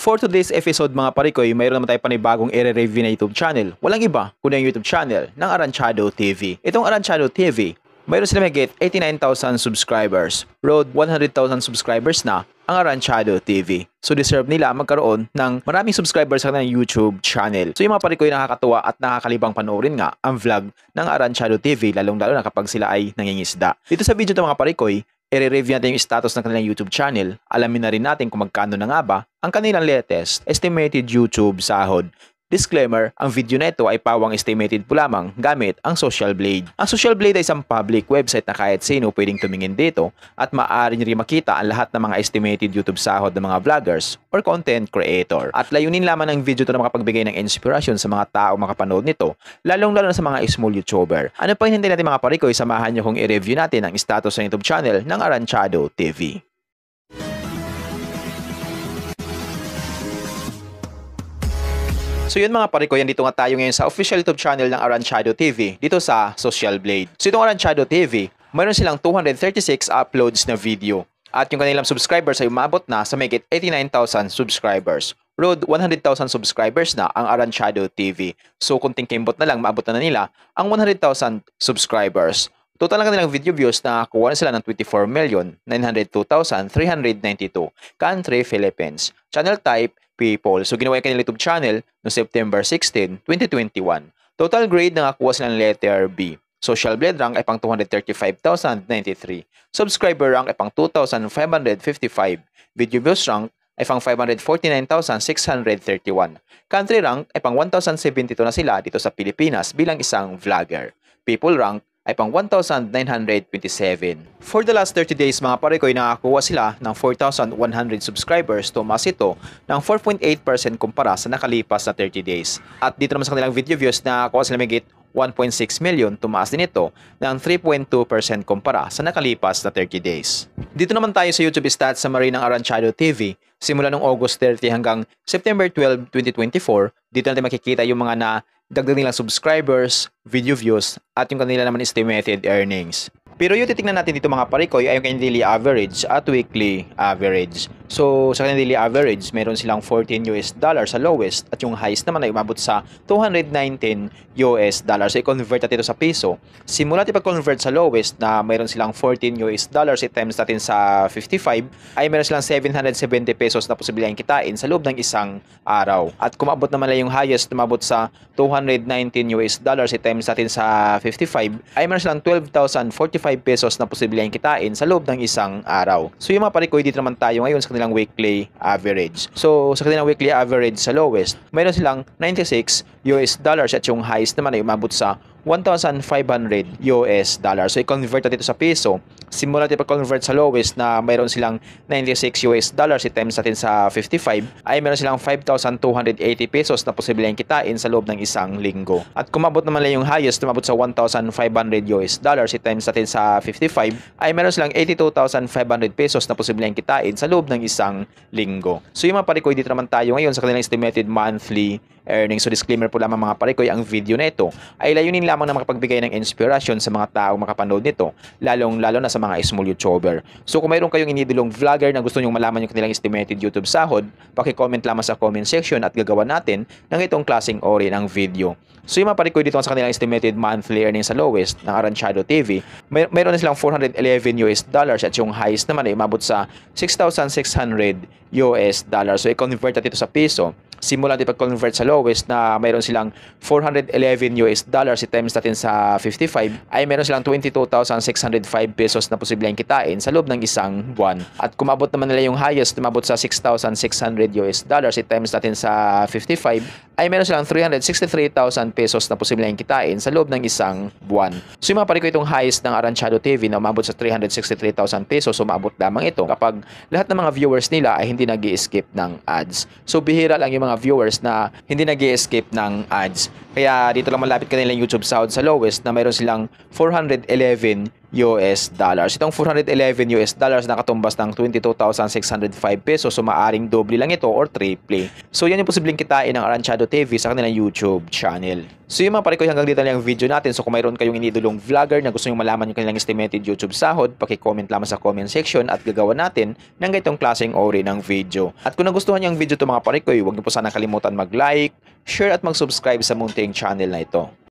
For today's episode mga parikoy, mayroon naman tayo panibagong i-review na YouTube channel. Walang iba kundi yung YouTube channel ng Aranchado TV. Itong Aranchado TV, mayroon sila mahigit 89,000 subscribers. Road 100,000 subscribers na ang Aranchado TV. So deserve nila magkaroon ng maraming subscribers sa kanilang YouTube channel. So yung mga parikoy, nakakatuwa at nakakalibang panoorin nga ang vlog ng Aranchado TV, lalong-lalo na kapag sila ay nangingisda. Dito sa video ng mga parikoy, i-review natin yung status ng kanilang YouTube channel. Alamin na rin natin kung magkano na nga ba ang kanilang latest estimated YouTube sahod. Disclaimer, ang video na ito ay pawang estimated po lamang gamit ang Social Blade. Ang Social Blade ay isang public website na kahit sino pwedeng tumingin dito at maaari nyo rin makita ang lahat ng mga estimated YouTube sahod ng mga vloggers or content creator. At layunin lamang ng video ito na makapagbigay ng inspirasyon sa mga tao makapanood nito, lalong-lalo na sa mga small YouTuber. Ano pa hinintay natin mga parikoy, samahan nyo kung i-review natin ang status ng YouTube channel ng Aranchado TV. So yun mga parikoy, dito nga tayo ngayon sa official YouTube channel ng Aranchado TV dito sa Social Blade. So itong Aranchado TV, mayroon silang 236 uploads na video. At yung kanilang subscribers ay umabot na sa mahigit 89,000 subscribers. Road 100,000 subscribers na ang Aranchado TV. So kunting kimbot na lang, maabot na nila ang 100,000 subscribers. Total ng kanilang video views na kuha na sila ng 24,902,392. Country, Philippines. Channel type, people. So ginawa yung kanilang YouTube channel no September 16, 2021. Total grade na nakuha sila ng letter B. Social Blade rank ay pang 235,093. Subscriber rank ay pang 2,555. Video views rank ay pang 549,631. Country rank ay pang 1,072 na sila dito sa Pilipinas bilang isang vlogger. People rank ay pang 1,927. For the last 30 days mga parikoy, nakakuha sila ng 4,100 subscribers, tumaas ito ng 4.8% kumpara sa nakalipas na 30 days. At dito naman sa kanilang video views, nakakuha sila mahigit 1.6 million, tumaas din ito ng 3.2% kumpara sa nakalipas na 30 days. Dito naman tayo sa YouTube stats summary ng Aranchado TV. Simula noong August 30 hanggang September 12, 2024, dito natin makikita yung mga dagdag nilang subscribers, video views, at yung kanila naman estimated earnings. Pero yung titingnan natin dito mga parikoy ay yung kanyang daily average at weekly average. So sa kanyang daily average, meron silang $14 sa lowest at yung highest naman ay umabot sa $219. So i-convert natin ito sa piso. Simula natin pag-convert sa lowest na meron silang $14 i-times natin sa 55 ay meron silang 770 pesos na posibilidad kitain sa loob ng isang araw. At kumabot naman lang yung highest, umabot sa $219 i-times natin sa 55 ay meron silang 12,045 pesos na posibleng kitain sa loob ng isang araw. So yung mga parikoy, dito naman tayo ngayon sa kanilang weekly average. So sa kanilang weekly average sa lowest, mayroon silang $96 at yung highest naman ay umabot sa $1,500. So i-convert natin ito sa piso. Simula natin pag-convert sa lowest na mayroon silang $96 i-times natin sa 55 ay mayroon silang 5,280 pesos na posibleng kitain sa loob ng isang linggo. At kumabot naman lang yung highest, umabot sa $1,500 i-times natin sa 55 ay meron silang 82,500 pesos na posibleng kitain sa loob ng isang linggo. So yung mga parikoy, dito naman tayo ngayon sa kanilang estimated monthly earnings. So disclaimer po lamang mga parikoy, ang video na ito ay layunin lamang na makapagbigay ng inspirasyon sa mga taong makapanood nito, lalong-lalo na sa mga small YouTuber. So kung mayroon kayong inidolong vlogger na gusto nyong malaman yung kanilang estimated YouTube sahod, paki-comment lamang sa comment section at gagawa natin ng itong klaseng ori ng video. So yung mga parikoy, dito sa kanilang estimated monthly earnings sa lowest ng Aranchado TV, mayroon na silang $411 at yung highest naman ay umabot sa $6,600. So i-convert natin ito sa piso. Simula natin pag-convert sa lowest na mayroon silang $411 i-times natin sa 55 ay mayroon silang 22,605 pesos na posibleng kitain sa loob ng isang buwan. At kumabot naman nila yung highest, umabot sa $6,600 i-times natin sa 55 ay meron silang 363,000 pesos na posibleng kitain sa loob ng isang buwan. So yung mga parikoy, itong highest ng Aranchado TV na umabot sa 363,000 pesos, umabot lamang ito kapag lahat ng mga viewers nila ay hindi nag-i-skip ng ads. So bihira lang yung mga viewers na hindi nag-i-skip ng ads. Kaya dito lang malapit kanilang YouTube sahod sa lowest na mayroon silang $411. Itong $411 nakatumbas ng 22,605 pesos. So maaring doble lang ito or triple. So yan yung posibleng kitain ng Aranchado TV sa kanilang YouTube channel. So yung mga pare ko, hanggang dito lang yung video natin. So kung mayroon kayong inidolong vlogger na gusto nyo malaman yung kanilang estimated YouTube sahod, paki-comment lamang sa comment section at gagawa natin ng ganitong klaseng ori ng video. At kung nagustuhan niyo ang video to mga pare ko, huwag niyo po sana kalimutan mag-like, share at mag-subscribe sa munting channel na ito.